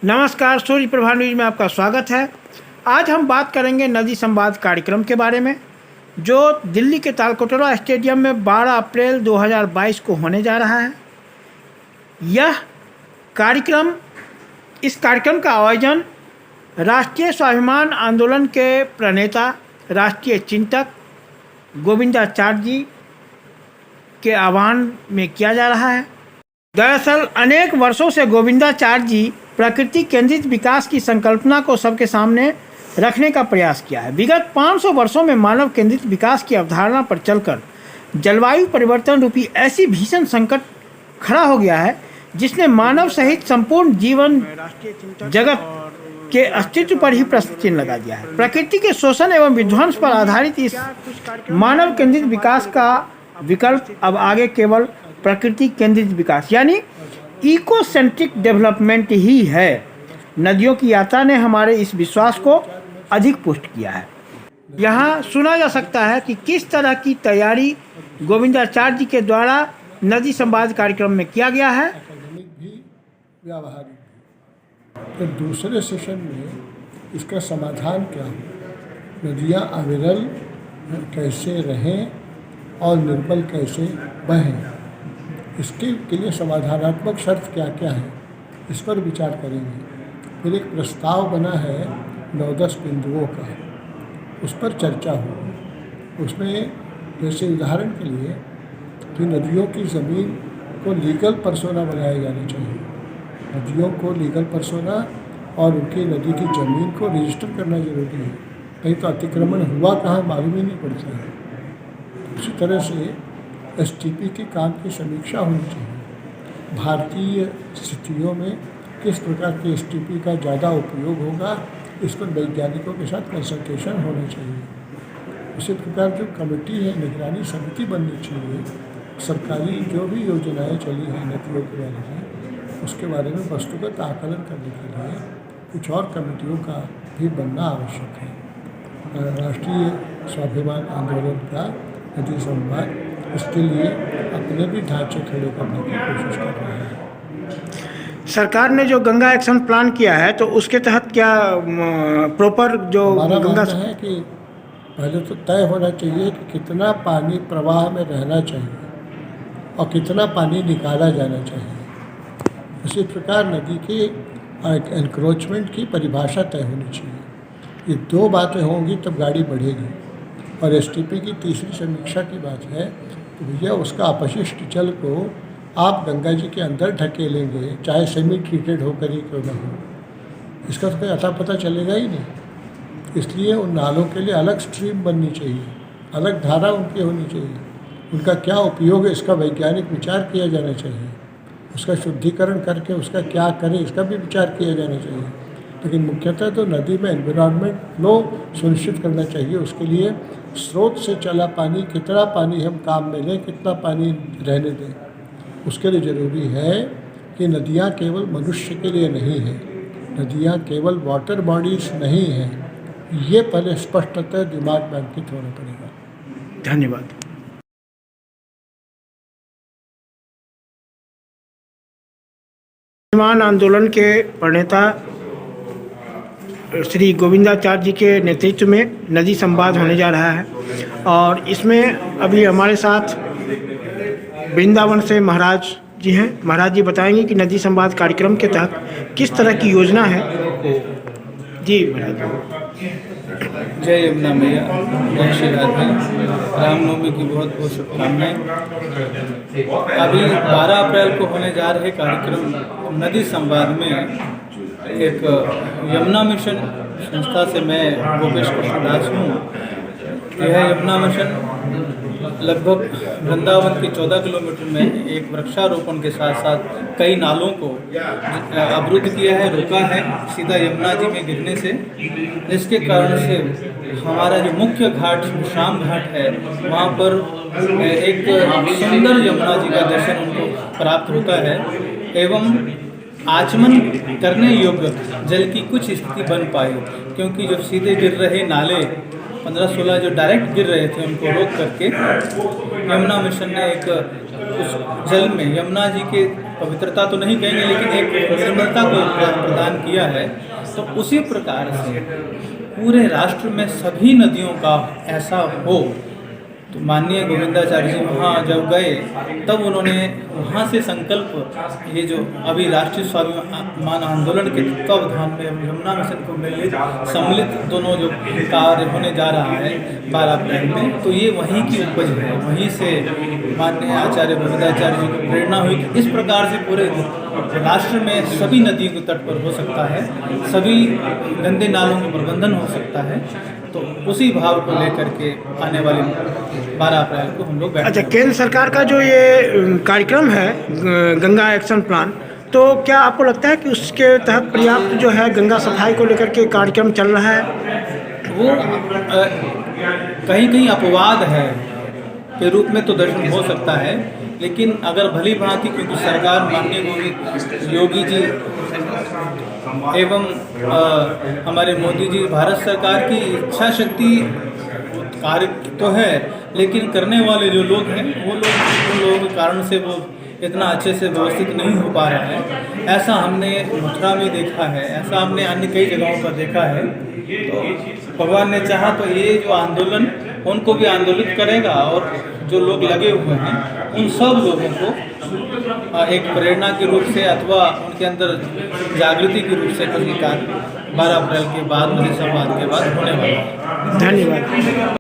नमस्कार, सूर्य प्रभा न्यूज में आपका स्वागत है। आज हम बात करेंगे नदी संवाद कार्यक्रम के बारे में, जो दिल्ली के तालकटोरा स्टेडियम में 12 अप्रैल 2022 को होने जा रहा है। इस कार्यक्रम का आयोजन राष्ट्रीय स्वाभिमान आंदोलन के प्रणेता, राष्ट्रीय चिंतक गोविंदाचार्य जी के आह्वान में किया जा रहा है। दरअसल अनेक वर्षों से गोविंदाचार्य जी प्रकृति केंद्रित विकास की संकल्पना को सबके सामने रखने का प्रयास किया है। विगत 500 वर्षों में मानव केंद्रित विकास की अवधारणा पर चलकर जलवायु परिवर्तन रूपी ऐसी भीषण संकट खड़ा हो गया है जिसने मानव सहित संपूर्ण जीवन जगत के अस्तित्व पर ही प्रश्न चिन्ह लगा दिया है। प्रकृति के शोषण एवं विध्वंस पर आधारित इस मानव केंद्रित विकास का विकल्प अब आगे केवल प्रकृति केंद्रित विकास यानी इकोसेंट्रिक डेवलपमेंट ही है। नदियों की यात्रा ने हमारे इस विश्वास को अधिक पुष्ट किया है। यहाँ सुना जा सकता है कि किस तरह की तैयारी गोविंदाचार्य जी के द्वारा नदी संवाद कार्यक्रम में किया गया है। एकेडमिक भी, व्यावहारिक भी। फिर दूसरे सेशन में इसका समाधान क्या हो, नदियाँ अविरल कैसे रहें और निर्मल कैसे बहें, इसके लिए समाधानात्मक शर्त क्या क्या है, इस पर विचार करेंगे। फिर एक प्रस्ताव बना है 9-10 बिंदुओं का, उस पर चर्चा हो। उसमें जैसे उदाहरण के लिए कि नदियों की ज़मीन को लीगल पर्सोना बनाया जाना चाहिए। नदियों को लीगल पर्सोना और उनकी नदी की ज़मीन को रजिस्टर करना जरूरी है, नहीं तो अतिक्रमण हुआ कहाँ मालूम ही नहीं पड़ता है। इसी तरह से एसटीपी के काम की समीक्षा होनी चाहिए। भारतीय स्थितियों में किस प्रकार के एसटीपी का ज़्यादा उपयोग होगा, इस पर वैज्ञानिकों के साथ कंसल्टेशन होना चाहिए। इसी प्रकार जो कमेटी है, निगरानी समिति बननी चाहिए। सरकारी जो भी योजनाएं चली हैं नदियों के बारे में, उसके बारे में वस्तुगत आकलन करने के लिए कुछ और कमेटियों का भी बनना आवश्यक है। राष्ट्रीय स्वाभिमान आंदोलन का नदी संवाद इसके लिए अपने भी ढांचे खड़े करने की कोशिश कर रहा है। सरकार ने जो गंगा एक्शन प्लान किया है, तो उसके तहत क्या प्रॉपर जो हमारा गंगा मानना है कि पहले तो तय होना चाहिए कि कितना पानी प्रवाह में रहना चाहिए और कितना पानी निकाला जाना चाहिए। इसी प्रकार नदी की एनक्रोचमेंट की परिभाषा तय होनी चाहिए। ये दो बातें होंगी तब गाड़ी बढ़ेगी। और एसटीपी की तीसरी समीक्षा की बात है तो भैया उसका अपशिष्ट जल को आप गंगा जी के अंदर ढकेलेंगे, चाहे सेमी ट्रीटेड होकर ही क्यों ना हो, इसका तो कोई अता पता चलेगा ही नहीं। इसलिए उन नालों के लिए अलग स्ट्रीम बननी चाहिए, अलग धारा उनकी होनी चाहिए। उनका क्या उपयोग है इसका वैज्ञानिक विचार किया जाना चाहिए। उसका शुद्धिकरण करके उसका क्या करें इसका भी विचार किया जाना चाहिए। लेकिन मुख्यतः तो नदी में एनवायरनमेंट फ्लो सुनिश्चित करना चाहिए। उसके लिए स्रोत से चला पानी, कितना पानी हम काम में लें, कितना पानी रहने दें, उसके लिए ज़रूरी है कि नदियाँ केवल मनुष्य के लिए नहीं हैं, नदियाँ केवल वाटर बॉडीज नहीं हैं। ये पहले स्पष्टतः दिमाग में अंकित होना पड़ेगा। धन्यवाद। स्वाभिमान आंदोलन के प्रणेता श्री गोविंदाचार्य जी के नेतृत्व में नदी संवाद होने जा रहा है, और इसमें अभी हमारे साथ वृंदावन से महाराज जी हैं। महाराज जी बताएंगे कि नदी संवाद कार्यक्रम के तहत किस तरह की योजना है। जी महाराज। जय यमुना मैया, जय श्री राधे। रामनवमी की बहुत बहुत शुभकामनाएं। अभी 12 अप्रैल को होने जा रहे कार्यक्रम नदी संवाद में एक यमुना मिशन संस्था से मैं गोपेश कृष्ण दास हूँ। यह यमुना मिशन लगभग वृंदावन के 14 किलोमीटर में एक वृक्षारोपण के साथ साथ कई नालों को अवरुद्ध किया है, रोका है सीधा यमुना जी में गिरने से, जिसके कारण से हमारा जो मुख्य घाट शाम घाट है वहाँ पर एक सुंदर यमुना जी का दर्शन उनको प्राप्त होता है। एवं आचमन करने योग्य जल की कुछ स्थिति बन पाई, क्योंकि जो सीधे गिर रहे नाले 15-16 जो डायरेक्ट गिर रहे थे उनको रोक करके यमुना मिशन ने एक उस जल में यमुना जी के पवित्रता तो नहीं कहेंगे लेकिन एक निर्मलता को प्रदान किया है। तो उसी प्रकार से पूरे राष्ट्र में सभी नदियों का ऐसा हो। तो माननीय गोविंदाचार्य जी वहाँ जब गए तब उन्होंने वहाँ से संकल्प, ये जो अभी राष्ट्रीय स्वाभिमान आंदोलन के तत्वावधान में यमुना मिशन को मिले सम्मिलित दोनों जो कार्य होने जा रहा है 12 अप्रैल में, तो ये वहीं की उपज है। वहीं से माननीय आचार्य गोविंदाचार्य जी को प्रेरणा हुई कि इस प्रकार से पूरे राष्ट्र में सभी नदियों के तट पर हो सकता है, सभी गंदे नालों का प्रबंधन हो सकता है। तो उसी भाव को लेकर के आने वाले 12 अप्रैल को हम लोग अच्छा, केंद्र सरकार का जो ये कार्यक्रम है गंगा एक्शन प्लान, तो क्या आपको लगता है कि उसके तहत पर्याप्त जो है गंगा सफाई को लेकर के कार्यक्रम चल रहा है? वो कहीं कहीं अपवाद है के रूप में तो दर्शन हो सकता है, लेकिन अगर भली भांति, क्योंकि सरकार माननीय योगी जी एवं हमारे मोदी जी, भारत सरकार की इच्छा शक्ति कार्य तो है, लेकिन करने वाले जो लोग हैं वो लोग उन लोगों के कारण से वो इतना अच्छे से व्यवस्थित नहीं हो पा रहा है। ऐसा हमने मथुरा में देखा है, ऐसा हमने अन्य कई जगहों पर देखा है। तो भगवान ने चाहा तो ये जो आंदोलन उनको भी आंदोलित करेगा और जो लोग लगे हुए हैं उन सब लोगों को एक प्रेरणा के रूप से अथवा उनके अंदर जागृति के रूप से कुछ कार्य 12 अप्रैल के बाद, नदी संवाद के बाद होने वाला है। धन्यवाद।